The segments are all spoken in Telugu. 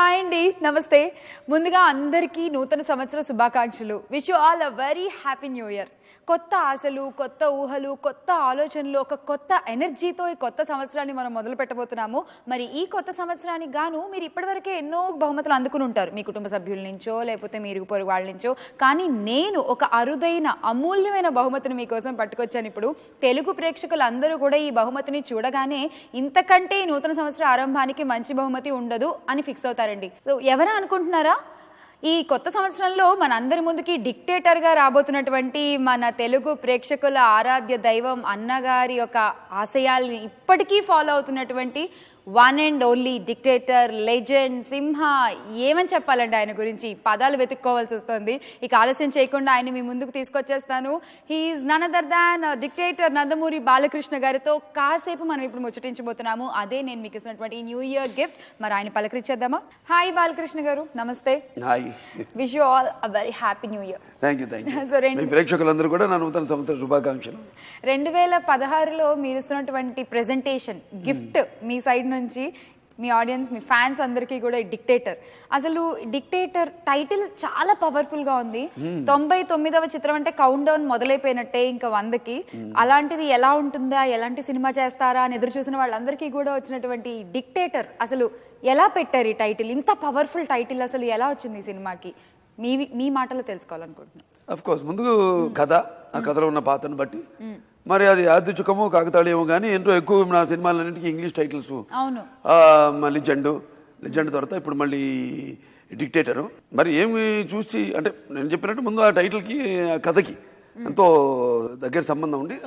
హాయ్ అండి, నమస్తే. ముందుగా అందరికీ నూతన సంవత్సర శుభాకాంక్షలు. Wish you all a very happy new year. కొత్త ఆశలు, కొత్త ఊహలు, కొత్త ఆలోచనలు, ఒక కొత్త ఎనర్జీతో ఈ కొత్త సంవత్సరాన్ని మనం మొదలు పెట్టబోతున్నాము. మరి ఈ కొత్త సంవత్సరానికి గాను మీరు ఇప్పటివరకే ఎన్నో బహుమతులు అందుకుని ఉంటారు, మీ కుటుంబ సభ్యుల నుంచో లేకపోతే మీ ఇరుగు పొరుగు వాళ్ళ నుంచో. కానీ నేను ఒక అరుదైన అమూల్యమైన బహుమతిని మీకోసం పట్టుకొచ్చాను. ఇప్పుడు తెలుగు ప్రేక్షకులందరూ కూడా ఈ బహుమతిని చూడగానే ఇంతకంటే ఈ నూతన సంవత్సర ఆరంభానికి మంచి బహుమతి ఉండదు అని ఫిక్స్ అవుతారండి. సో ఎవరా అనుకుంటున్నారా? ఈ కొత్త సంవత్సరంలో మనందరి ముందుకి డిక్టేటర్గా రాబోతున్నటువంటి మన తెలుగు ప్రేక్షకుల ఆరాధ్య దైవం అన్నగారి యొక్క ఆశయాల్ని ఇప్పటికీ ఫాలో అవుతున్నటువంటి one and only dictator, legend, Simha. ఏమని చెప్పాలండి ఆయన గురించి, పదాలు వెతుక్కోవాల్సి వస్తుంది. ఇక ఆలస్యం చేయకుండా ఆయన మీ ముందుకు తీసుకొచ్చేస్తాను. He's none other than dictator Nandamuri Balakrishna గారితో కాసేపు మనం ఇప్పుడు ముచ్చటించబోతున్నాము. అదే నేను మీకు ఇస్తున్నటువంటి న్యూ ఇయర్ గిఫ్ట్. మరి ఆయన పలకరించేద్దామా? హాయ్ బాలకృష్ణ గారు, నమస్తే. Hi. Wish you all a very happy new year. Thank you. So ప్రేక్షకులందరూ కూడా నా నూతన సంవత్సర శుభాకాంక్షలు. 2016లో మీరు ఇస్తున్నటువంటి ప్రెజెంటేషన్ గిఫ్ట్ మీ సైడ్ నుంచి మీ ఆడియన్స్, మీ ఫ్యాన్స్ అందరికీ కూడా డిక్టేటర్. అసలు డిక్టేటర్ టైటిల్ చాలా పవర్ఫుల్ గా ఉంది. 99వ చిత్రం అంటే కౌంట్ డౌన్ మొదలైపోయినట్టే ఇంకా 100కి. అలాంటిది ఎలా ఉంటుందా, ఎలాంటి సినిమా చేస్తారా అని ఎదురు చూసిన వాళ్ళందరికీ కూడా వచ్చినటువంటి డిక్టేటర్ అసలు ఎలా పెట్టారు ఈ టైటిల్? ఇంత పవర్ఫుల్ టైటిల్ అసలు ఎలా వచ్చింది ఈ సినిమాకి? మీ మాటలో తెలుసుకోవాలనుకుంటున్నాను. అఫ్ కోర్స్ ముందు కథ, ఆ కథలో ఉన్న పాత్రను బట్టి మరి అది యాదృచ్ఛికమో కాకతాళీయమో కానీ ఎంతో ఎక్కువ నా సినిమాలన్నింటికి ఇంగ్లీష్ టైటిల్స్. అవును. లెజెండ్ తర్వాత ఇప్పుడు మళ్ళీ డిక్టేటరు. మరి ఏమి చూసి అంటే నేను చెప్పినట్టు ముందు ఆ టైటిల్కి, ఆ కథకి ఎంతో దగ్గర సంబంధం ఉండి,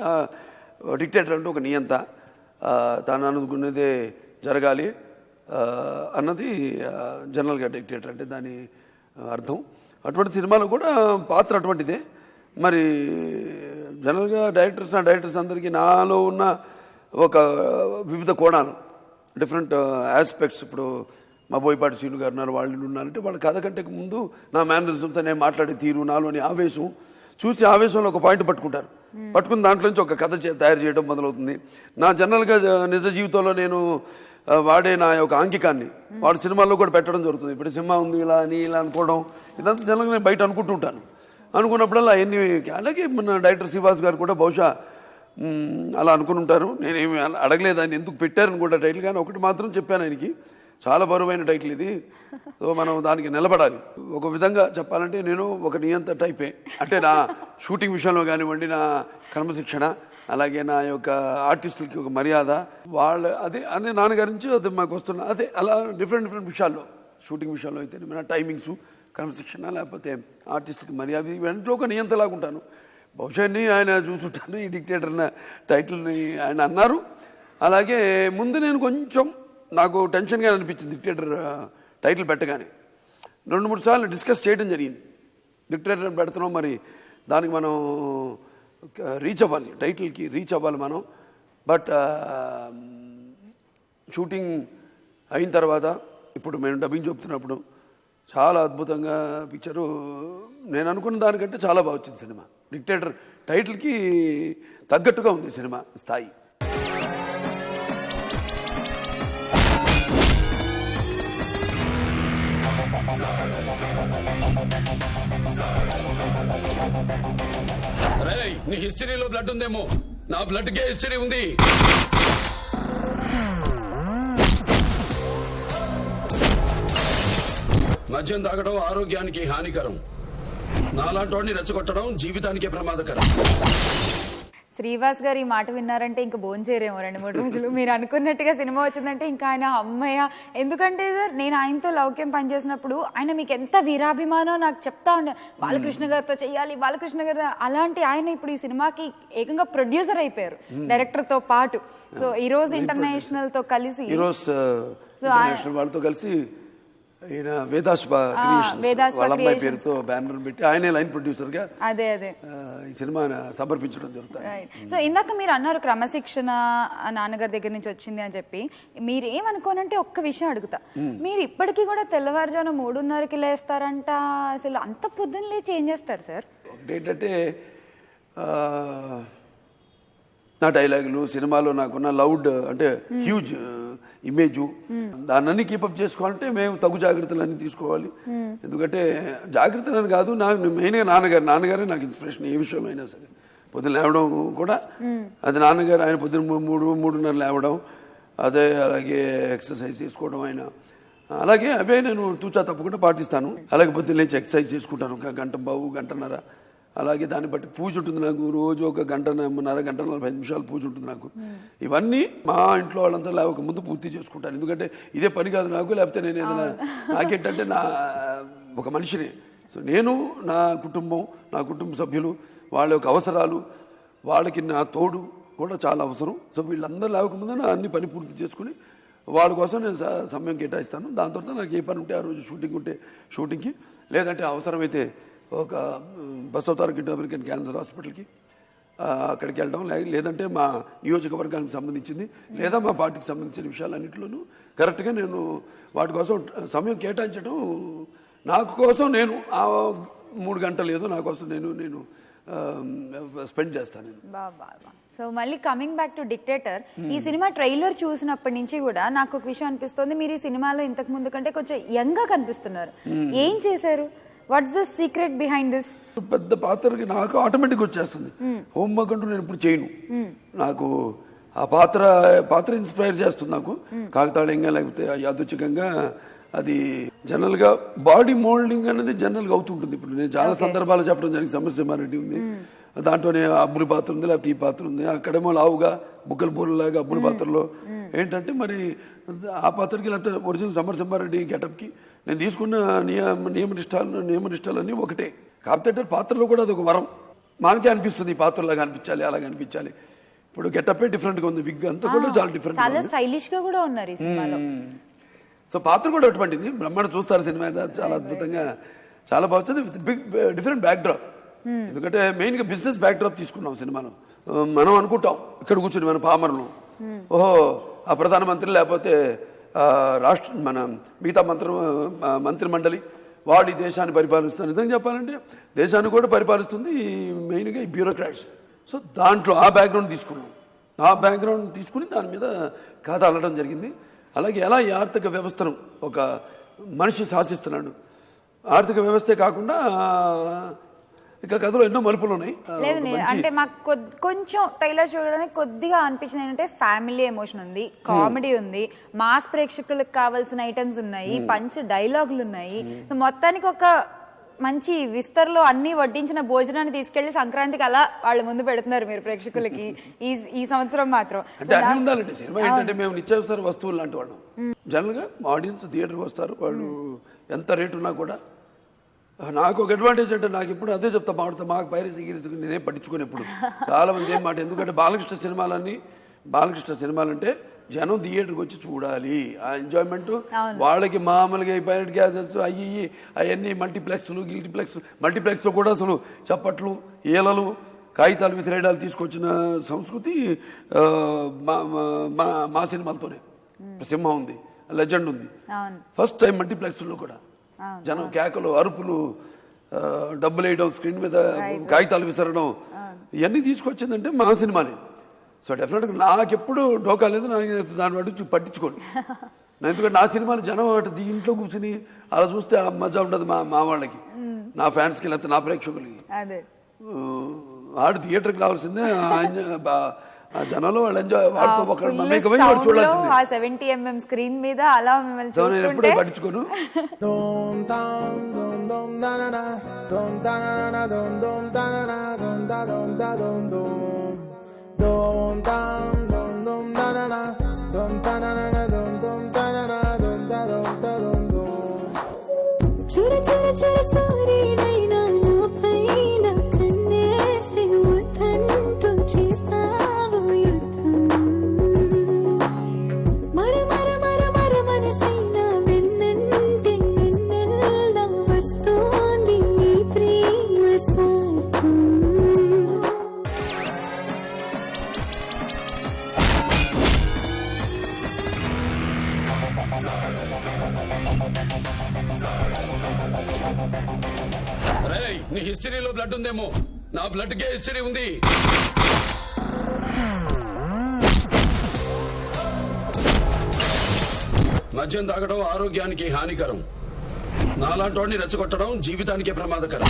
డిక్టేటర్ అంటే ఒక నియంత, తాను అనుకునేదే జరగాలి అన్నది జనరల్గా డిక్టేటర్ అంటే దాని అర్థం. అటువంటి సినిమాలో కూడా పాత్ర అటువంటిదే. మరి జనరల్గా డైరెక్టర్స్ అందరికీ నాలో ఉన్న ఒక వివిధ కోణాలు, డిఫరెంట్ ఆస్పెక్ట్స్. ఇప్పుడు మా బోయపాటి శ్రీను గారు ఉన్నారు, వాళ్ళు ఉన్నారంటే వాళ్ళ కథ కంటే ముందు నా మేనరిజంతో నేను మాట్లాడే తీరు, నాలోని ఆవేశం చూసి ఆవేశంలో ఒక పాయింట్ పట్టుకుని దాంట్లో నుంచి ఒక కథ తయారు చేయడం మొదలవుతుంది. నా జనరల్గా నిజ జీవితంలో నేను వాడే నా యొక్క ఆంగికాన్ని వాడు సినిమాల్లో కూడా పెట్టడం జరుగుతుంది. ఇప్పుడు సినిమా ఉంది ఇలా అని ఇలా అనుకోవడం, ఇదంతా జనరల్గా నేను బయట అనుకుంటుంటాను. అనుకున్నప్పుడల్లా అవన్నీ, అలాగే మన డైరెక్టర్ శ్రీవాస్ గారు కూడా బహుశా అలా అనుకుని ఉంటారు. నేనేమి అడగలేదు ఆయన ఎందుకు పెట్టారని కూడా టైటిల్, కానీ ఒకటి మాత్రం చెప్పాను ఆయనకి, చాలా బరువైన టైటిల్ ఇది, సో మనం దానికి నిలబడాలి. ఒక విధంగా చెప్పాలంటే నేను ఒక నియంత టైపే. అంటే నా షూటింగ్ విషయంలో కానివ్వండి, నా క్రమశిక్షణ, అలాగే నా యొక్క ఆర్టిస్టులకి ఒక మర్యాద, వాళ్ళ అదే నాన్నగారి నుంచి అది మాకు వస్తున్న అదే అలా డిఫరెంట్ విషయాల్లో, షూటింగ్ విషయంలో అయితే మన టైమింగ్స్, క్రమశిక్షణ, లేకపోతే ఆర్టిస్ట్కి మర్యాద, వెంటలో ఒక నియంతలాగా ఉంటాను. బహుశా ఆయన చూసుంటాను ఈ డిక్టేటర్ అన్న టైటిల్ని ఆయన అన్నారు. అలాగే ముందు నేను కొంచెం నాకు టెన్షన్గా అనిపించింది డిక్టేటర్ టైటిల్ పెట్టగానే. 2-3 సార్లు డిస్కస్ చేయడం జరిగింది. డిక్టేటర్ పెడుతున్నాం, మరి దానికి మనం రీచ్ అవ్వాలి, టైటిల్కి రీచ్ అవ్వాలి మనం. బట్ షూటింగ్ అయిన తర్వాత ఇప్పుడు మేము డబ్బింగ్ చెప్తున్నప్పుడు చాలా అద్భుతంగా పిక్చరు, నేను అనుకున్న దానికంటే చాలా బాగా వచ్చింది సినిమా. డిక్టేటర్ టైటిల్కి తగ్గట్టుగా ఉంది సినిమా స్థాయి. నీ హిస్టరీలో బ్లడ్ ఉందేమో, నా బ్లడ్కే హిస్టరీ ఉంది. మద్యం తాగడం ఆరోగ్యానికి హానికరం, నాలాంటి వాడిని రెచ్చగొట్టడం జీవితానికే ప్రమాదకరం. శ్రీవాస్ గారు ఈ మాట విన్నారంటే ఇంకా భోంచేరేమో 2-3 రోజులు. మీరు అనుకున్నట్టుగా సినిమా వచ్చిందంటే ఇంకా ఆయన అమ్మయ్య. ఎందుకంటే సార్, నేను ఆయనతో లౌక్యం పనిచేసినప్పుడు ఆయన మీకు ఎంత వీరాభిమానం నాకు చెప్తా ఉండే, బాలకృష్ణ గారితో చెయ్యాలి, బాలకృష్ణ గారు. అలాంటి ఆయన ఇప్పుడు ఈ సినిమాకి ఏకంగా ప్రొడ్యూసర్ అయిపోయారు డైరెక్టర్తో పాటు. సో ఈ రోజు ఇంటర్నేషనల్ తో కలిసి వాళ్ళతో కలిసి ఈయన వేదాస్ వాళ్ళమ్మాయి పేరుతో బ్యానర్ పెట్టి ఆయనే లైన్ ప్రొడ్యూసర్ గా ఈ సినిమా సమర్పించడం జరుగుతుంది. సో ఇందాక మీరు అన్నారు క్రమశిక్షణ నాన్నగారి దగ్గర నుంచి వచ్చింది అని చెప్పి. మీరు ఏమనుకోనంటే ఒక్క విషయం అడుగుతా, మీరు ఇప్పటికీ కూడా తెల్లవారుజామున 3:30కి లేస్తారంట. అసలు అంత పొద్దున్న లేచి ఏం చేస్తారు సార్? ఏంటంటే నా డైలాగులు, సినిమాలో నాకున్న లౌడ్ అంటే హ్యూజ్ ఇమేజు దాన్ని కీపప్ చేసుకోవాలంటే మేము తగు జాగ్రత్తలన్నీ తీసుకోవాలి. ఎందుకంటే జాగ్రత్తలని కాదు, నాకు మెయిన్గా నాన్నగారే నాకు ఇన్స్పిరేషన్ ఏ విషయంలో అయినా సరే. పొద్దున లేవడం కూడా అది నాన్నగారు, ఆయన పొద్దున 3-3:30 లేవడం, అదే అలాగే ఎక్సర్సైజ్ చేసుకోవడం ఆయన, అలాగే అవే నేను తూచా తప్పకుండా పాటిస్తాను. అలాగే పొద్దున్న లేచి ఎక్సర్సైజ్ చేసుకుంటాను, ఒక గంటన్నర. అలాగే దాన్ని బట్టి పూజ ఉంటుంది నాకు, రోజు ఒక గంట 45 నిమిషాలు పూజ ఉంటుంది నాకు. ఇవన్నీ మా ఇంట్లో వాళ్ళంతా లేవక ముందు పూర్తి చేసుకుంటాను. ఎందుకంటే ఇదే పని కాదు నాకు, లేకపోతే నేను ఏదైనా నాకేంటంటే ఒక మనిషిని. సో నేను నా కుటుంబ సభ్యులు వాళ్ళ యొక్క అవసరాలు, వాళ్ళకి నా తోడు కూడా చాలా అవసరం. సో వీళ్ళందరూ లేవకముందు నా అన్ని పని పూర్తి చేసుకుని వాళ్ళ కోసం నేను సమయం కేటాయిస్తాను. దాని తర్వాత నాకు ఏ పని ఉంటే ఆ రోజు షూటింగ్ ఉంటే షూటింగ్కి, లేదంటే అవసరమైతే ఒక బస్ అవుతారు అమెరికన్ క్యాన్సర్ హాస్పిటల్కి అక్కడికి వెళ్ళడం, లేదంటే మా నియోజకవర్గానికి సంబంధించింది లేదా మా పార్టీకి సంబంధించిన విషయాలన్నింటిలోనూ కరెక్ట్గా నేను వాటి కోసం సమయం కేటాయించడం, నాకు కోసం నేను 3 గంటలు ఏదో నా కోసం నేను స్పెండ్ చేస్తాను. సో మళ్ళీ కమింగ్ బ్యాక్ టు డిక్టేటర్, ఈ సినిమా ట్రైలర్ చూసినప్పటి నుంచి కూడా నాకు ఒక విషయం అనిపిస్తుంది, మీరు ఈ సినిమాలో ఇంతకు ముందు కంటే కొంచెం యంగ్ గా కనిపిస్తున్నారు. ఏం చేశారు? What's the secret behind this? పెద్ద పాత్రకి నాకు ఆటోమేటిక్ వచ్చేస్తుంది. హోంవర్క్ అంటూ నేను ఇప్పుడు చేయను. నాకు ఆ పాత్ర ఇన్స్పైర్ చేస్తుంది. నాకు కాకతాళీయంగా లేకపోతే యాదృచ్ఛికంగా అది జనరల్గా బాడీ మోల్డింగ్ అనేది జనరల్గా అవుతుంటుంది. ఇప్పుడు నేను చాలా సందర్భాలు చెప్పడం జరిగింది. సమరసింహారెడ్డి ఉంది, దాంట్లోనే అబ్బులి పాత్ర ఉంది, లేకపోతే ఈ పాత్ర ఉంది, అక్కడేమో లావుగా బుగ్గల బూరలాగా అబ్బులి పాత్రలో ఏంటంటే మరి ఆ పాత్రకి లేకపోతే ఒరిజినల్ సమరసింహారెడ్డి గెటప్కి నేను తీసుకున్న నియమనిష్టాలన్నీ ఒకటే. కాకపోతే పాత్రలో కూడా అది ఒక వరం. మనకే అనిపిస్తుంది ఈ పాత్రలాగా అనిపించాలి, అలాగే అనిపించాలి. ఇప్పుడు గెటప్పే డిఫరెంట్గా ఉంది, విగ్ అంతా కూడా చాలా డిఫరెంట్, చాలా స్టైలిష్ గా కూడా ఉన్నారు ఈ సినిమాలో. సో పాత్ర కూడా అటువంటిది. బ్రహ్మాండ చూస్తారు సినిమా, చాలా అద్భుతంగా చాలా బాగుంది. Big different backdrop. ఎందుకంటే మెయిన్గా బిజినెస్ బ్యాక్ డ్రాప్ తీసుకున్నాం సినిమాలో. మనం అనుకుంటాం ఇక్కడ కూర్చుని మన పామరులు, ఓహో ఆ ప్రధానమంత్రి లేకపోతే మన మిగతా మంత్రి మండలి వాడు ఈ దేశాన్ని పరిపాలిస్తుంది. నిజంగా చెప్పాలంటే దేశాన్ని కూడా పరిపాలిస్తుంది మెయిన్గా ఈ బ్యూరోక్రాట్స్. సో దాంట్లో ఆ బ్యాక్గ్రౌండ్ తీసుకున్నాం. ఆ బ్యాక్గ్రౌండ్ తీసుకుని దాని మీద కథ అల్లడం జరిగింది. అలాగే ఎలా ఈ ఆర్థిక వ్యవస్థను ఒక మనిషి శాసిస్తున్నాడు, ఆర్థిక వ్యవస్థే కాకుండా ఇంకా కథలో ఎన్నో మలుపులు ఉన్నాయి. లేదు అంటే మాకు కొంచెం ట్రైలర్ చూడడానికి కొద్దిగా అనిపించింది ఏంటంటే ఫ్యామిలీ ఎమోషన్ ఉంది, కామెడీ ఉంది, మాస్ ప్రేక్షకులకు కావాల్సిన ఐటమ్స్ ఉన్నాయి, పంచ్ డైలాగులు ఉన్నాయి. మొత్తానికి ఒక మంచి విస్తరలో అన్ని వడ్డించిన భోజనాన్ని తీసుకెళ్లి సంక్రాంతికి అలా వాళ్ళ ముందు పెడుతున్నారు మీరు ప్రేక్షకులకి ఈ సంవత్సరం మాత్రం. అంటే అన్ని ఉండాలండి. సినిమా ఏంటంటే మేము నిత్యావసర వస్తువులు లాంటి వాళ్ళం. జనరల్ గా ఆడియన్స్ థియేటర్కి వస్తారు, వాళ్ళు ఎంత రేటు ఉన్నా కూడా. నాకు ఒక అడ్వాంటేజ్ అంటే నాకు ఇప్పుడు అదే చెప్తా, మాకు పైరసీ గిరిసి నేనే పట్టించుకుని ఎప్పుడు చాలా మంది ఏం మాట. ఎందుకంటే బాలకృష్ణ సినిమాలంటే జనం థియేటర్కి వచ్చి చూడాలి, ఆ ఎంజాయ్మెంట్ వాళ్ళకి. మామూలుగా పైరట్ గ్యాసెస్ అవన్నీ మల్టీప్లెక్స్తో కూడా అసలు చప్పట్లు, ఏలలు, కాగితాలు విసిరేయడాలు తీసుకొచ్చిన సంస్కృతి మా సినిమాలతోనే. సింహం ఉంది, లెజెండ్ ఉంది, ఫస్ట్ టైం మల్టీప్లెక్స్లో కూడా జనం కేకలు, అరుపులు, డబ్బులు వేయడం, స్క్రీన్ మీద కాగితాలు విసరడం, ఇవన్నీ తీసుకొచ్చిందంటే మా సినిమానే. సో డెఫినెట్గా నాకెప్పుడు డోకా లేదు, నాకు దాన్ని బట్టి పట్టించుకోండి. ఎందుకంటే నా సినిమాలు జనం ఇంట్లో కూర్చుని అలా చూస్తే ఆ మజా ఉండదు మా వాళ్ళకి, నా ఫ్యాన్స్కి, లేకపోతే నా ప్రేక్షకులకి. ఆడు థియేటర్కి రావాల్సిందే, ఆ జనాలు వాళ్ళు ఎంజాయ్, వాళ్ళతో ఒకళ్ళు మమేకమై వాడు చూడాల్సిందే. 70mm స్క్రీన్ మీద అలా నేను ఎప్పుడూ పట్టించుకోను. నీ హిస్టరీలో బ్లడ్ ఉందేమో, నా బ్లడ్కే హిస్టరీ ఉంది. మద్యం తాగడం ఆరోగ్యానికి హానికరం. నాలాంటి రెచ్చగొట్టడం జీవితానికే ప్రమాదకరం.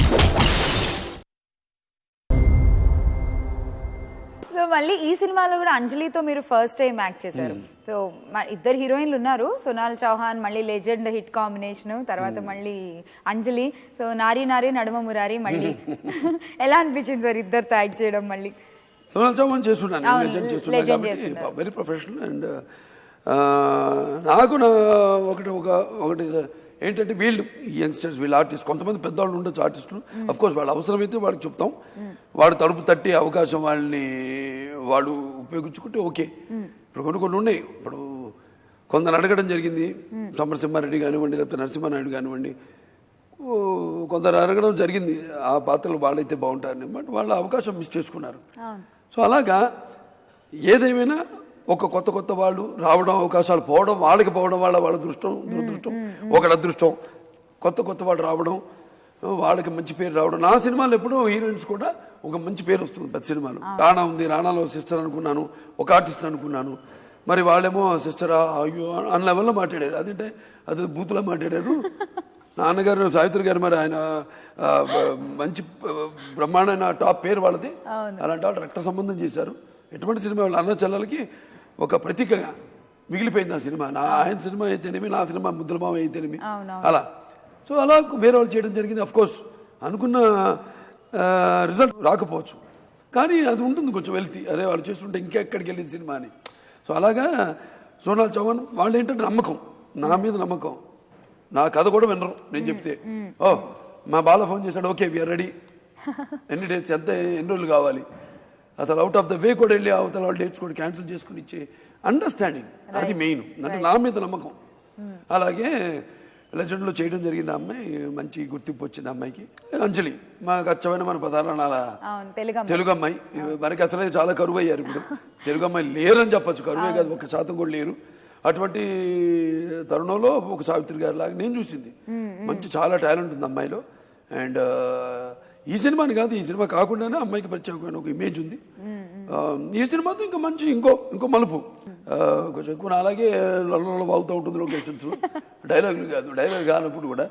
సో మళ్ళీ ఈ సినిమాలో కూడా అంజలితో మీరు ఫస్ట్ టైం యాక్ట్ చేశారు. సో ఇద్దరు హీరోయిన్లు ఉన్నారు, సోనాల్ చౌహాన్ మళ్ళీ లెజెండ్ హిట్ కాంబినేషన్, తర్వాత మళ్ళీ అంజలి. సో నారీ నారీ నడుమ మురారి మళ్ళీ ఎలా అనిపించింది సార్ ఇద్దరితో యాక్ట్ చేయడం? మళ్ళీ సోనాల్ చౌహాన్ చేస్తున్నాను, వెరీ ప్రొఫెషనల్. అండ్ నాకు ఒకటి ఏంటంటే వీళ్ళు యంగ్స్టర్స్, వీళ్ళు ఆర్టిస్ట్, కొంతమంది పెద్దవాళ్ళు ఉండొచ్చు ఆర్టిస్టులు, అఫ్ కోర్స్ వాళ్ళ అవసరమైతే వాళ్ళకి చెప్తాం, వాడు తలుపు తట్టి అవకాశం వాళ్ళని వాడు ఉపయోగించుకుంటే ఓకే. ఇప్పుడు కొన్ని ఉన్నాయి. ఇప్పుడు కొందరు అడగడం జరిగింది, సమరసింహారెడ్డి కానివ్వండి, లేకపోతే నరసింహానాయుడు కానివ్వండి, కొందరు అడగడం జరిగింది ఆ పాత్రలు వాళ్ళైతే బాగుంటారని, బట్ వాళ్ళ అవకాశం మిస్ చేసుకున్నారు. సో అలాగా ఏదేమైనా ఒక కొత్త వాళ్ళు రావడం, అవకాశాలు పోవడం, వాళ్ళకి పోవడం వాళ్ళ దురదృష్టం, ఒకళ్ళ అదృష్టం. కొత్త వాళ్ళు రావడం, వాళ్ళకి మంచి పేరు రావడం. నా సినిమాలో ఎప్పుడూ హీరోయిన్స్ కూడా ఒక మంచి పేరు వస్తుంది. పెద్ద సినిమాలు రాణా ఉంది, రాణాలో సిస్టర్ అనుకున్నాను, ఒక ఆర్టిస్ట్ అనుకున్నాను. మరి వాళ్ళేమో సిస్టరా అయ్యో అన్న లెవెల్లో మాట్లాడారు. అదంటే అది బూతులా మాట్లాడారు. నాన్నగారు సావిత్రి గారు, మరి ఆయన మంచి బ్రహ్మాండమైన టాప్ పేరు వాళ్ళది. అలాంటి వాళ్ళు రక్త సంబంధం చేశారు. ఎటువంటి సినిమా వాళ్ళ అన్న చెల్లెలకి ఒక ప్రతీకగా మిగిలిపోయింది ఆ సినిమా. ఆయన సినిమా అయితేనేమి, నా సినిమా ముద్రమావ అయితేనేమి, అలా. సో అలా వేరే వాళ్ళు చేయడం జరిగింది. అఫ్ కోర్స్ అనుకున్న రిజల్ట్ రాకపోవచ్చు, కానీ అది ఉంటుంది కొంచెం వెళ్తి, అరే వాళ్ళు చేస్తుంటే ఇంకెక్కడికి వెళ్ళింది సినిమా అని. సో అలాగా సోనాల్ చౌహాన్ వాళ్ళు ఏంటంటే నమ్మకం, నా మీద నమ్మకం. నా కథ కూడా వినరు నేను చెప్తే. ఓ మా బాల ఫోన్ చేశాడు, ఓకే వీఆర్ రెడీ, ఎన్ని డేట్స్, ఎన్ని రోజులు కావాలి, అసలు అవుట్ ఆఫ్ ద వే కూడా వెళ్ళి అవతల వాళ్ళు డేట్స్ కూడా క్యాన్సిల్ చేసుకుని ఇచ్చే అండర్స్టాండింగ్, అది మెయిన్. అంటే నా మీద నమ్మకం. అలాగే లెజెండ్లో చేయడం జరిగింది. ఆ అమ్మాయి మంచి గుర్తింపు వచ్చింది. అమ్మాయికి అంజలి మాకు అచ్చమైన మన పదార్థాల తెలుగు అమ్మాయి. మనకి అసలే చాలా కరువు అయ్యారు ఇప్పుడు. తెలుగు అమ్మాయి లేరని చెప్పచ్చు, కరువే కాదు, 1% కూడా లేరు. అటువంటి తరుణంలో ఒక సావిత్రి గారి లాగా నేను చూసింది. మంచి చాలా టాలెంట్ ఉంది అమ్మాయిలో. అండ్ ఈ సినిమాని కాదు, ఈ సినిమా కాకుండానే అమ్మాయికి ప్రత్యేకమైన ఒక ఇమేజ్ ఉంది. ఈ సినిమాతో ఇంకా మంచి ఇంకో మలుపు కొంచెం ఎక్కువ. అలాగే లొల్ల వాగుతూ ఉంటుంది లొకేషన్స్, డైలాగులు కానప్పుడు కూడా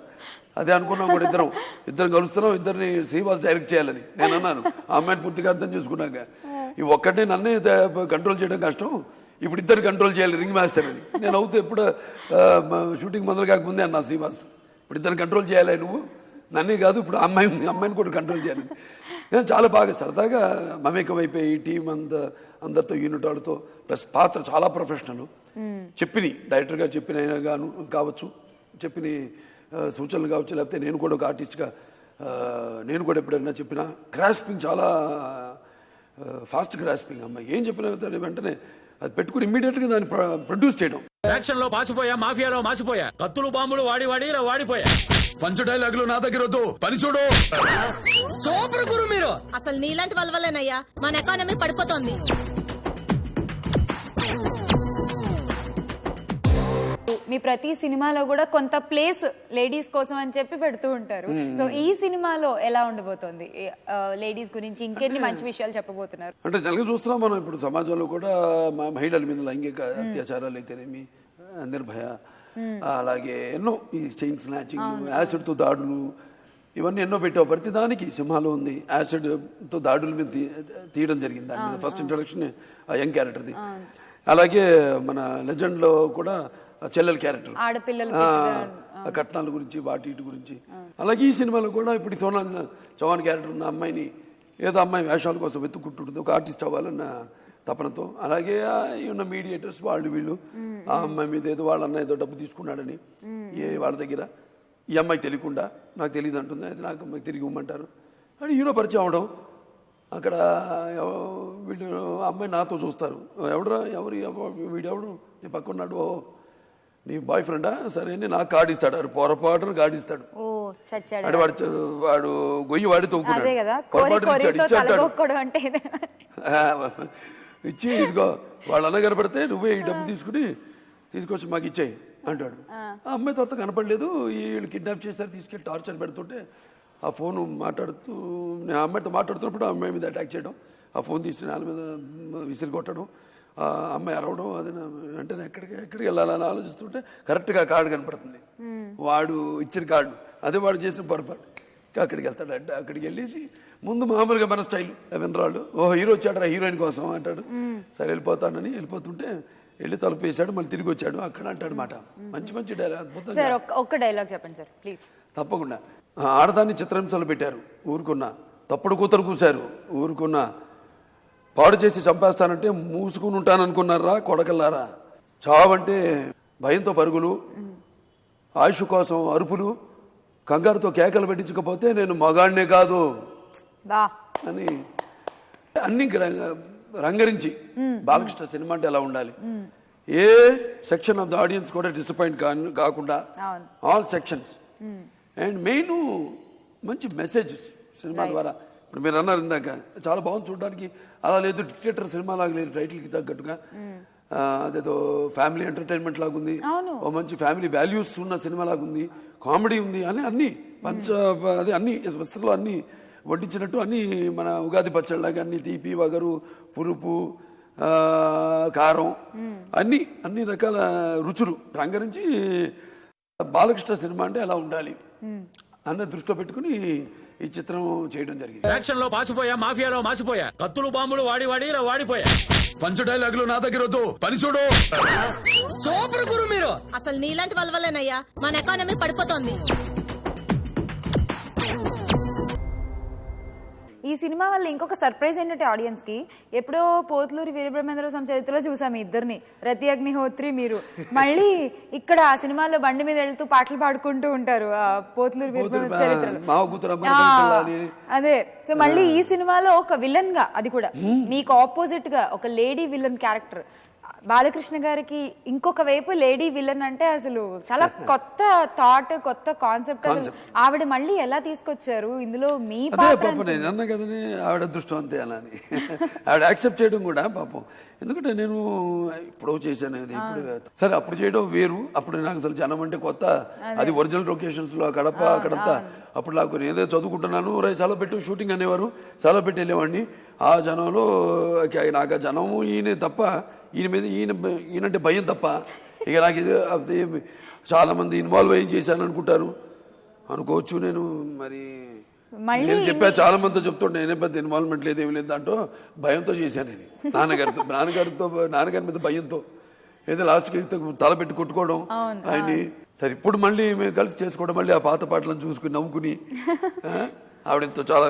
అదే అనుకున్నాం కూడా. ఇద్దరం కలుస్తున్నాం, ఇద్దరిని శ్రీవాస్ డైరెక్ట్ చేయాలని నేను అన్నాను. ఆ అమ్మాయిని పూర్తిగా అర్థం చేసుకున్నాక ఈ ఒక్కటే నన్నే కంట్రోల్ చేయడం కష్టం, ఇప్పుడు ఇద్దరు కంట్రోల్ చేయాలి రింగ్ మాస్టర్ అని నేను అవుతూ ఎప్పుడు షూటింగ్ మొదలు కాకముందే అన్నా శ్రీవాస్, ఇప్పుడు ఇద్దరు కంట్రోల్ చేయాలి నువ్వు, నన్నే కాదు ఇప్పుడు అమ్మాయిని కూడా కంట్రోల్ చేయాలి. చాలా బాగా సరదాగా మమేకం అయిపోయి టీం అందరితో యూనిట్ వాళ్ళతో, ప్లస్ పాత్ర చాలా ప్రొఫెషనల్. డైరెక్టర్ గారు చెప్పిన గాను కావచ్చు, చెప్పిన సూచనలు కావచ్చు, లేకపోతే నేను కూడా ఒక ఆర్టిస్ట్గా నేను కూడా ఎప్పుడైనా చెప్పిన గ్రాస్పింగ్, చాలా ఫాస్ట్ గ్రాస్పింగ్. అమ్మాయి ఏం చెప్పినా వెంటనే అది పెట్టుకుని ఇమ్మీడియట్గా దాన్ని ప్రొడ్యూస్ చేయడం. యాక్షన్ లో పాసిపోయా, మాఫియాలో మాసిపోయా, కత్తులు బాంబులు వాడి ఇలా వాడిపోయా. పంచు డైలాగులు నా దగ్గర వద్దు, పని చూడు. సూపర్ గురు మీరు. అసలు నీలాంటి వాళ్ళ వల్లేనయ్యా మన ఎకానమీ పడిపోతోంది. మీ ప్రతి సినిమాలో కూడా కొంత ప్లేస్ లేడీస్ కోసం అని చెప్పి పెడుతూ ఉంటారు. సో ఈ సినిమాలో ఎలా ఉండబోతోంది? లేడీస్ గురించి ఇంకెన్ని మంచి విషయాలు చెప్పబోతున్నారు? అంటే జనగా చూస్తున్నాం మనం ఇప్పుడు సమాజంలో కూడా మహిళల మీద లైంగిక అత్యాచారాలు అయితేనేమి, నిర్భయ, అలాగే ఎన్నో ఈ చైన్ స్నాచింగ్, యాసిడ్తో దాడులు, ఇవన్నీ ఎన్నో పెట్టావు. ప్రతి దానికి సింహాలో ఉంది యాసిడ్తో దాడుల మీద తీయడం జరిగింది. దాని మీద ఫస్ట్ ఇంట్రొడక్షన్ ఆ యంగ్ క్యారెక్టర్ది. అలాగే మన లెజెండ్లో కూడా చెల్లెల క్యారెక్టర్, కట్నాల గురించి వాటి గురించి. అలాగే ఈ సినిమాలో కూడా ఇప్పుడు సోనాల్ చౌహాన్ క్యారెక్టర్ ఉంది. అమ్మాయిని ఏదో అమ్మాయి వేషాల కోసం వెతుక్కుంటుంటుంది, ఒక ఆర్టిస్ట్ అవ్వాలన్న తపనతో. అలాగే ఉన్న మీడియేటర్స్ వీళ్ళు ఆ అమ్మాయి మీద ఏదో వాళ్ళన్న ఏదో డబ్బు తీసుకున్నాడని వాళ్ళ దగ్గర, ఈ అమ్మాయికి తెలియకుండా నాకు తెలియదు అంటుంది, అయితే నాకు అమ్మాయికి తిరిగి ఇవ్వమంటారు అని హీరో పరిచయం అవడం. అక్కడ వీళ్ళు అమ్మాయి నాతో చూస్తారు, వీడెవడు నీ పక్కన్నాడు, నీ బాయ్ ఫ్రెండా, సరే అని నాకు కార్డు ఇస్తాడు. అది పొరపాటున కార్డు ఇస్తాడు. అంటే వాడు గొయ్యి వాడి తోకున్నాడు, ఇచ్చి ఇదిగో వాళ్ళ అన్న కనపడితే నువ్వే ఈ డబ్బు తీసుకొచ్చి మాకు ఇచ్చేయి అంటాడు. ఆ అమ్మాయి తర్వాత కనపడలేదు, వీళ్ళు కిడ్నాప్ చేశారు, తీసుకెళ్ళి టార్చర్ పెడుతుంటే ఆ ఫోను నేను అమ్మాయితో మాట్లాడుతున్నప్పుడు ఆ అమ్మాయి మీద అటాక్ చేయడం, ఆ ఫోన్ తీసి వాళ్ళ మీద విసిరి కొట్టడం, ఆ అమ్మాయి అరవడం అది వెంటనే ఎక్కడికి వెళ్ళాలని ఆలోచిస్తుంటే కరెక్ట్గా కార్డు కనపడుతుంది, వాడు ఇచ్చిన కార్డు, అదే వాడు చేసిన పొరపాటు. అక్కడికి వెళ్తాడు, అంటే అక్కడికి వెళ్ళేసి ముందు మామూలుగా మన స్టైల్ వినరాళ్ళు, ఓ హీరో వచ్చాడు హీరోయిన్ కోసం అంటాడు. సరే వెళ్ళిపోతానని వెళ్ళిపోతుంటే వెళ్ళి తలుపు వేసాడు, మళ్ళీ తిరిగి వచ్చాడు, అక్కడ అంటాడు మాట. మంచి డైలాగ్, అద్భుతం. సార్ ఒక్క డైలాగ్ చెప్పండి సార్ ప్లీజ్. తప్పకుండా. ఆడదాన్ని చిత్రహింసలు పెట్టారు, ఊరుకున్నా. తప్పుడు కూతురు కూశారు, ఊరుకున్నా. పాడు చేసి చంపేస్తానంటే మూసుకుని ఉంటాననుకున్నారా కొడకల్లారా. చావంటే భయంతో పరుగులు, ఆయుష్ కోసం అరుపులు, కంగారుతో కేకలు పెట్టించకపోతే నేను మగాడినే కాదు అని అన్ని రంగరించి. బాలకృష్ణ సినిమా అంటే ఎలా ఉండాలి, ఏ సెక్షన్ ఆఫ్ ద ఆడియన్స్ కూడా డిసప్పాయింట్ కాకుండా, ఆల్ సెక్షన్స్. అండ్ మెయిన్ మంచి మెసేజెస్ సినిమా ద్వారా. ఇప్పుడు మీరు అన్నారు ఇందాక, చాలా బాగుంది చూడడానికి. అలా లేదు డిక్టేటర్ సినిమా లాగా లేదు, టైటిల్కి తగ్గట్టుగా. అదేదో ఫ్యామిలీ ఎంటర్టైన్మెంట్ లాగా ఉంది, ఓ మంచి ఫ్యామిలీ వాల్యూస్ ఉన్న సినిమా లాగా ఉంది, కామెడీ ఉంది, అని అన్ని అదే అన్ని వస్తువులు అన్ని వడ్డించినట్టు, అన్ని మన ఉగాది పచ్చళ్ళలాగా అన్ని తీపి వగరు పులుపు కారం అన్ని రకాల రుచులు రంగరించి. బాలకృష్ణ సినిమా అంటే ఎలా ఉండాలి అన్న దృష్టిలో పెట్టుకుని ఈ చిత్రం చేయడం జరిగింది. యాక్షన్ లో పాసిపోయా, మాఫియాలో మాసిపోయా, కత్తులు బాంబులు వాడి ఇలా వాడిపోయా. పంచు డైలాగులు నా దగ్గర వద్దు, పని చూడు. సూపర్ గురు మీరు. అసలు నీలాంటి వాళ్ళ వల్లేనయ్యా మన ఎకానమీ పడిపోతోంది. ఈ సినిమా వల్ల ఇంకొక సర్ప్రైజ్ ఏంటంటే ఆడియన్స్ కి, ఎప్పుడో పోతులూరి వీరబ్రహ్మేంద్ర స్వామి చరిత్రలో చూసాము ఇద్దరిని, రతి అగ్నిహోత్రి మీరు. మళ్ళీ ఇక్కడ ఆ సినిమాలో బండి మీద వెళ్తూ పాటలు పాడుకుంటూ ఉంటారు పోతులూరి వీరబ్రహ్మేంద్ర చరిత్రలో. అదే, సో మళ్ళీ ఈ సినిమాలో ఒక విలన్ గా, అది కూడా మీకు ఆపోజిట్ గా ఒక లేడీ విలన్ క్యారెక్టర్. బాలకృష్ణ గారికి ఇంకొక వైపు లేడీ విలన్ అంటే అసలు చాలా కొత్త థాట్, కొత్త కాన్సెప్ట్. ఆవిడ మళ్ళీ ఎలా తీసుకొచ్చారు ఇందులో మీ పాపం? నేను అన్నా కదని ఆవిడ దృష్టం అంతే అలా అని ఆవిడ యాక్సెప్ట్ చేయడం కూడా పాపం. ఎందుకంటే నేను ఇప్పుడు చేశాను అది, ఇప్పుడు సరే అప్పుడు చేయడం వేరు. అప్పుడు నాకు అసలు జనం అంటే కొత్త, అది ఒరిజినల్ లొకేషన్స్ లో కడప అక్కడంతా. అప్పుడు నాకు నేనే చదువుకుంటున్నాను, చాలా పెట్టి షూటింగ్ అనేవారు, చాలా పెట్టి వెళ్ళేవాడిని. ఆ జనంలో నాకు ఆ జనము ఈయన తప్ప, ఈయనంటే భయం తప్ప ఇక నాకు ఇది చాలా మంది ఇన్వాల్వ్ అయ్యి చేశాను అనుకోవచ్చు. నేను మరి నేను చెప్పా, చాలా మందితో చెప్తుంటే నేనే పెద్ద ఇన్వాల్వ్మెంట్ లేదు, ఏమి లేదు, దాంట్లో భయంతో చేశాను నేను. నాన్నగారి మీద భయంతో ఏదో లాస్ట్కి తల పెట్టి కొట్టుకోవడం ఆయన్ని. సరే ఇప్పుడు మళ్ళీ మేము కలిసి చేసుకోవడం, మళ్ళీ ఆ పాత పాటలను చూసుకుని నవ్వుకుని, ఆవిడంతో చాలా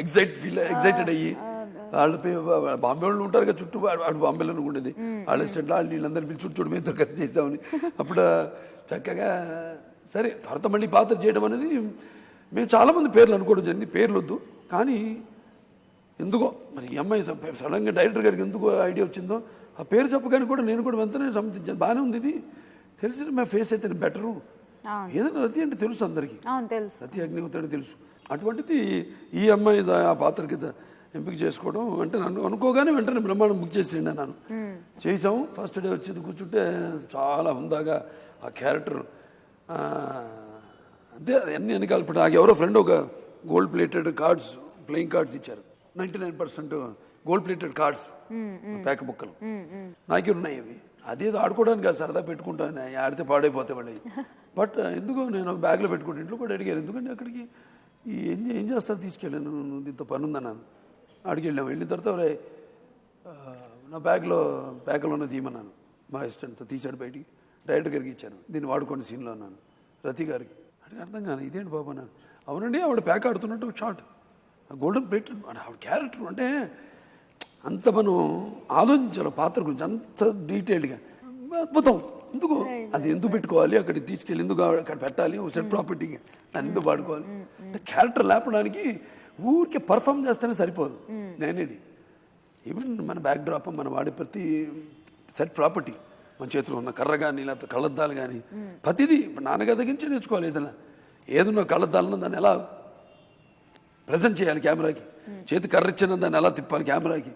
ఎగ్జైటెడ్ అయ్యి, వాళ్ళు బాంబే వాళ్ళు ఉంటారు కదా చుట్టూ, ఆడు బాంబేలో ఉండేది, వాళ్ళ అసిస్టెంట్లు వాళ్ళు వీళ్ళందరినీ పిలిచి చుట్టూ మేము కలిసి చేస్తామని. అప్పుడు చక్కగా సరే తర్వాత మళ్ళీ పాత్ర చేయడం అనేది, మేము చాలామంది పేర్లు అనుకోవడం జరిగింది, పేర్లు వద్దు కానీ ఎందుకో మరి ఈ అమ్మాయి సడన్గా డైరెక్టర్ గారికి ఎందుకో ఐడియా వచ్చిందో, ఆ పేరు చెప్పగానే కూడా నేను కూడా వెంటనే సమ్మతించాను. బాగానే ఉంది, ఇది తెలిసిన మా ఫేస్ అయితే బెటరు. ఏదైనా రతి అంటే తెలుసు అందరికీ, రతి అగ్నిహోత్రి తెలుసు. అటువంటిది ఈ అమ్మాయి ఆ పాత్రకి ఎంపిక చేసుకోవడం అంటే నన్ను అనుకోగానే వెంటనే బ్రహ్మాండం బుక్ చేసిండే నన్ను. చేసాము. ఫస్ట్ డే వచ్చేది కూర్చుంటే చాలా హుందాగా ఆ క్యారెక్టర్ అంతే. అన్ని వెనకాల నాకు ఎవరో ఫ్రెండ్ ఒక gold plated cards, playing cards ఇచ్చారు, 99% గోల్డ్ ప్లేటెడ్ కార్డ్స్, పేక బుక్కలు నాకే ఉన్నాయి. అవి అదేదో ఆడుకోవడానికి కాదు, సరదా పెట్టుకుంటాను, ఆడితే పాడైపోతే వాళ్ళు. బట్ ఎందుకో నేను బ్యాగ్లో పెట్టుకుంటాను. ఇంట్లో కూడా అడిగారు ఎందుకంటే అక్కడికి ఏం చేస్తారు, తీసుకెళ్ళాను, దీంతో పని ఉందన్నాను. అడిగి వెళ్ళిన తర్వాత నా బ్యాగ్లో తీయమన్నాను. మా అసిస్టెంట్తో తీసాడు, బయటికి డైరెక్టర్ గారికి ఇచ్చాను, దీన్ని వాడుకోండి సీన్లో అన్నాను. రతి గారికి అడిగి అర్థం కాదు, ఇదేంటి బాబు అన్నాను. అవునండి ఆవిడ ప్యాక్ ఆడుతున్నట్టు షార్ట్, గోల్డెన్ ప్లేట్ ఆవిడ క్యారెక్టర్ అంటే అంత మనం ఆలోచించాలి పాత్ర గురించి, అంత డీటెయిల్డ్గా. అద్భుతం. ఎందుకు అది ఎందుకు పెట్టుకోవాలి, అక్కడికి తీసుకెళ్ళి ఎందుకు అక్కడ పెట్టాలి, సెట్ ప్రాపర్టీగా దాన్ని ఎందుకు వాడుకోవాలి అంటే క్యారెక్టర్ లేపడానికి ఊరికే పర్ఫామ్ చేస్తేనే సరిపోదు. నేనేది ఈవెన్ మన బ్యాక్ డ్రాప్, మనం వాడే ప్రతి సెట్ ప్రాపర్టీ, మన చేతిలో ఉన్న కర్ర కానీ లేకపోతే కళ్ళద్దాలు కానీ ప్రతిదీ నాన్నగారి దగ్గర నుంచే నేర్చుకోవాలి. ఏదన్నా కళ్ళద్దాలను దాన్ని ఎలా ప్రజెంట్ చేయాలి కెమెరాకి, చేతి కర్ర ఇచ్చిన దాన్ని ఎలా తిప్పాలి కెమెరాకి,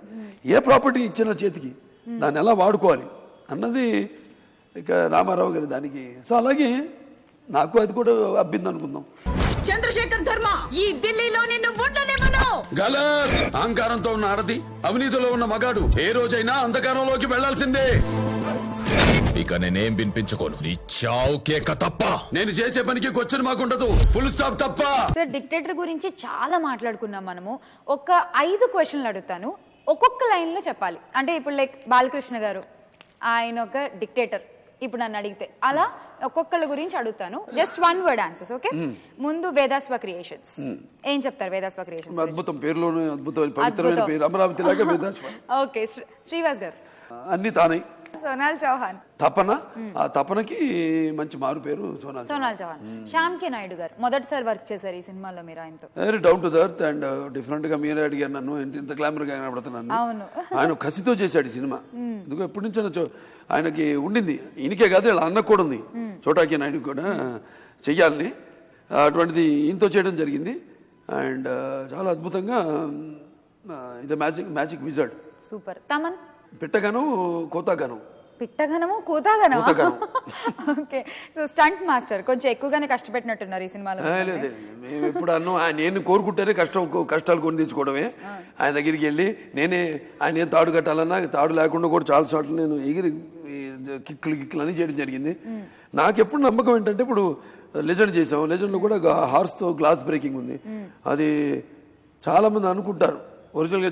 ఏ ప్రాపర్టీ ఇచ్చిన చేతికి దాన్ని ఎలా వాడుకోవాలి అన్నది ఇక రామారావు గారి దానికి. సో అలాగే నాకు అది కూడా అబ్బింది అనుకుందాం. చంద్రశేఖర్ ధర్మ ఈ ఢిల్లీలో నిన్ను ఉండనివ్వను. గలత్! అహంకారంతో ఉన్న ఆడది, అవినీతిలో ఉన్న మగాడు ఏ రోజైనా అంధకారంలోకి వెళ్లాల్సిందే. ఇక నేనేం వినిపించుకోను. నీ చావు కేక తప్ప. నేను చేసే పనికి క్వశ్చన్ మాకుండదు, ఫుల్ స్టాప్ తప్ప. సార్ డిక్టేటర్ గురించి చాలా మాట్లాడుకున్నాం మనము. ఒక 5 క్వశ్చన్లు అడుగుతాను, ఒక్కొక్క లైన్లో చెప్పాలి. అంటే ఇప్పుడు లైక్ బాలకృష్ణ గారు ఆయన ఒక డిక్టేటర్, ఇప్పుడు నన్ను అడిగితే అలా ఒక్కొక్కళ్ళ గురించి అడుగుతాను. Just 1 word answers, okay? ముందు వేదాస్వ క్రియేషన్స్. ఏం చెప్తారు వేదాస్వ క్రియేషన్స్? అద్భుతం, పేరులోనే అద్భుతమైన పవిత్రమైన పేరు, అమరావతి లాగా వేదాశ్వ. ఓకే, శ్రీవాస్ గారు. అన్ని తానై. సోనాల్ చౌహాన్. తపన, ఆ తపనకి మంచి మారు పేరు సోనాల్ చౌహాన్. శ్యామ్ కే నాయుడు గారు మొదటిసారి వర్క్ చేశారు ఈ సినిమాలో మీరు ఆయనతో. Very down to the earth and different గా మీరే అడిగారు నన్ను, ఇంత గ్లామర్ గా కనబడుతున్నాను. అవును. ఆయన కసితో చేశాడు ఈ సినిమా. ఎందుకో ఎప్పటి నుంచో ఆయనకి ఉండింది, ఈయనకే కాదు ఇలా అన్నకు కూడా ఉంది, చోటాకి నాయుడు కూడా చెయ్యాలని. అటువంటిది ఈయనతో చేయడం జరిగింది. అండ్ చాలా అద్భుతంగా ఇది మ్యాజిక్ విజర్డ్. సూపర్. తమన్. పిట్టగాను కోతాగాను. పిట్టగనము కూతాగనము. కూతాగనం. ఓకే, సో స్టంట్ మాస్టర్ కొంచెం ఎక్కువగానే కష్టపెట్టినట్టున్నారు ఈ సినిమాలో. లేదు, మేము ఎప్పుడు అన్నాం నేను కోరుకుంటేనే కష్టాలు కొని తెచ్చుకోవడమే. ఆయన దగ్గరికి వెళ్ళి నేనే ఆయన ఏం తాడు కట్టాలన్నా తాడు లేకుండా కూడా చాలా చోట్ల నేను ఎగిరి కిక్కులు అని చేయడం జరిగింది. నాకు ఎప్పుడు నమ్మకం ఏంటంటే, ఇప్పుడు లెజెండ్ చేసాం, లెజెండ్లో కూడా హార్స్తో గ్లాస్ బ్రేకింగ్ ఉంది. అది చాలా మంది అనుకుంటారు ఒరిజినల్గా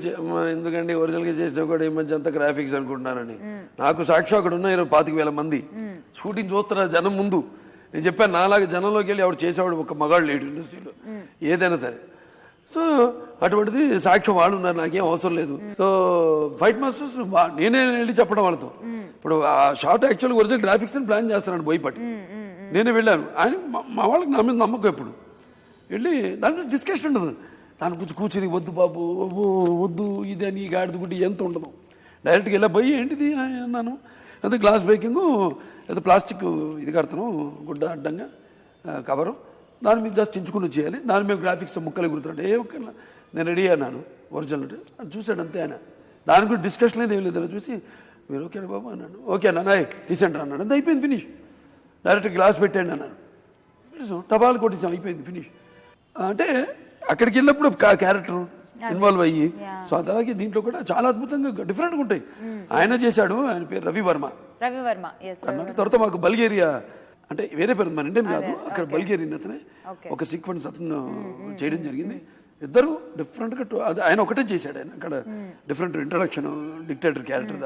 ఎందుకండి ఒరిజినల్గా చేసినా కూడా ఈ మధ్య అంతా గ్రాఫిక్స్ అనుకుంటున్నానని. నాకు సాక్షి అక్కడ ఉన్న 25,000 మంది షూటింగ్ చూస్తున్నారు జనం ముందు. నేను చెప్పాను, నాలాగా జనంలోకి వెళ్ళి ఎవడు చేసేవాడు ఒక మగాడు లేడు ఇండస్ట్రీలో ఏదైనా సరే. సో అటువంటిది సాక్ష్యం వాళ్ళు ఉన్నారు, నాకేం అవసరం లేదు. సో ఫైట్ మాస్టర్స్ నేనే వెళ్ళి చెప్పడం వాళ్ళతో. ఇప్పుడు ఆ షార్ట్ యాక్చువల్గా ఒరిజినల్ గ్రాఫిక్స్ అని ప్లాన్ చేస్తున్నాను బోయపాటి. నేనే వెళ్ళాను. ఆయన మా వాళ్ళకి నా మీద నమ్మకం. ఎప్పుడు వెళ్ళి దాని డిస్కషన్ ఉండదు, దాని గురించి కూర్చొని వద్దు బాబు వద్దు ఇది అని గాడిద గుడ్డి ఎంత ఉండదు. డైరెక్ట్గా వెళ్ళా పోయి ఏంటిది అన్నాను, అదే గ్లాస్ బ్రేకింగ్, ఏదో ప్లాస్టిక్ ఇది కడతాను గుడ్డ అడ్డంగా కవరు, దాని మీద జస్ట్ చించుకుని వచ్చేయాలి, దాని మీద గ్రాఫిక్స్ ముక్కలు గుర్తుంటే ఏ ఒక్క నేను రెడీ అన్నాను ఒరిజినల్ అంటే. అది చూశాడు అంతే ఆయన, దాని గురించి డిస్కషన్ లేదు ఏం లేదు. అలా చూసి మీరు ఓకేనా బాబు అన్నాను. ఓకే అన్నా తీసండి అన్నాడు. అంత అయిపోయింది, ఫినిష్. డైరెక్ట్ గ్లాస్ పెట్టండి అన్నాను, టపాలు కొట్టేసాం, అయిపోయింది, ఫినిష్. అంటే అక్కడికి వెళ్ళినప్పుడు క్యారెక్టర్ ఇన్వాల్వ్ అయ్యి, సో అలాగే దీంట్లో కూడా చాలా అద్భుతంగా డిఫరెంట్గా ఉంటాయి. ఆయన చేశాడు, ఆయన పేరు రవివర్మ. అన్నట్టు తర్వాత మాకు బల్గేరియా అంటే వేరే పేరు, మన ఇండియన్ కాదు, అక్కడ బల్గేరియన్ అతనే ఒక సీక్వెన్స్ అతను చేయడం జరిగింది. ఇద్దరు డిఫరెంట్గా ఆయన ఒకటే చేశాడు. ఆయన అక్కడ డిఫరెంట్ ఇంట్రడక్షన్ డిక్టేటర్ క్యారెక్టర్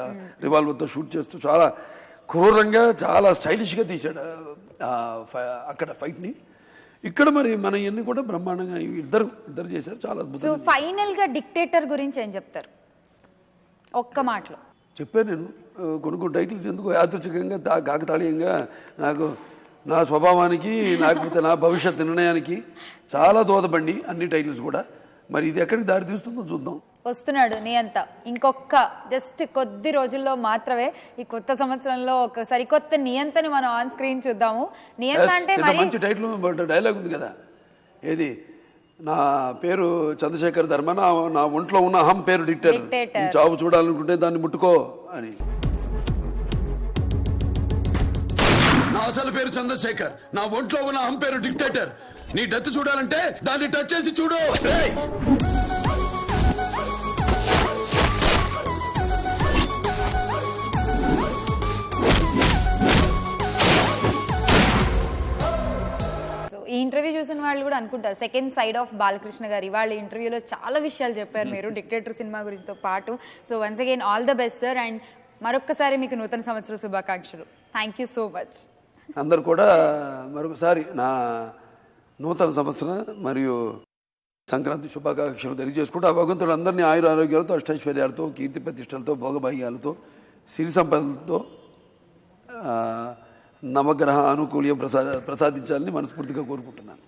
రివాల్వర్తో షూట్ చేస్తూ చాలా క్రూరంగా చాలా స్టైలిష్గా తీశాడు అక్కడ ఫైట్ని. ఇక్కడ మరి మన ఇవన్నీ కూడా బ్రహ్మాండంగా ఇద్దరు చేశారు, చాలా అద్భుతం. సో ఫైనల్ గా డిక్టేటర్ గురించి ఏం చెప్తారు ఒక్క మాటలో? చెప్పాను నేను, కొన్ని టైటిల్స్ ఎందుకు యాదృచ్ఛికంగా కాకతాళీయంగా నాకు నా స్వభావానికి లేకపోతే నా భవిష్యత్ నిర్ణయానికి చాలా దోహదపడి అన్ని టైటిల్స్ కూడా. మరి ఇది ఎక్కడికి దారి తీస్తుందో చూద్దాం. వస్తున్నాడు నియంత, ఇంకొక జస్ట్ కొద్ది రోజుల్లో మాత్రమే ఈ కొత్త సంవత్సరంలో ఒక సరికొత్త నియంతని మనం ఆన్ స్క్రీన్ చూద్దాము. నియంత అంటే మంచి టైటిల్ డైలాగ్ ఉంది కదా, ఏది నా పేరు చంద్రశేఖర్ ధర్మ, నా ఒంట్లో ఉన్న అహం పేరు డిక్టేటర్, చావు చూడాలనుకుంటే దాన్ని ముట్టుకో అని. నా అసలు పేరు చంద్రశేఖర్, నా ఒంట్లో ఉన్న అహం పేరు డిక్టేటర్. నీ డెత్ చూడాలంటే దాన్ని టచ్ చేసి చూడు. ఈ ఇంటర్వ్యూ చూసిన వాళ్ళు కూడా అనుకుంటారు సెకండ్ సైడ్ ఆఫ్ బాలకృష్ణ గారు. వాళ్ళ ఇంటర్వ్యూలో చాలా విషయాలు చెప్పారు మీరు డిక్టేటర్ సినిమా గురించితో పాటు. So once again all the best sir, and మరొక్కసారి మీకు నూతన సంవత్సర శుభాకాంక్షలు. Thank you so much. అందరు కూడా మరొకసారి నా నూతన సంవత్సరం మరియు సంక్రాంతి శుభాకాంక్షలు తెలియజేసుకుంటూ, ఆ భగవంతుడు అందరినీ ఆయుర ఆరోగ్యాలతో, అష్టైశ్వర్యాలతో, కీర్తి ప్రతిష్టలతో, భోగభాగ్యాలతో, సిరి సంపదలతో, నవగ్రహ ఆనుకూల్యం ప్రసాదించాలని మనస్ఫూర్తిగా కోరుకుంటున్నాను.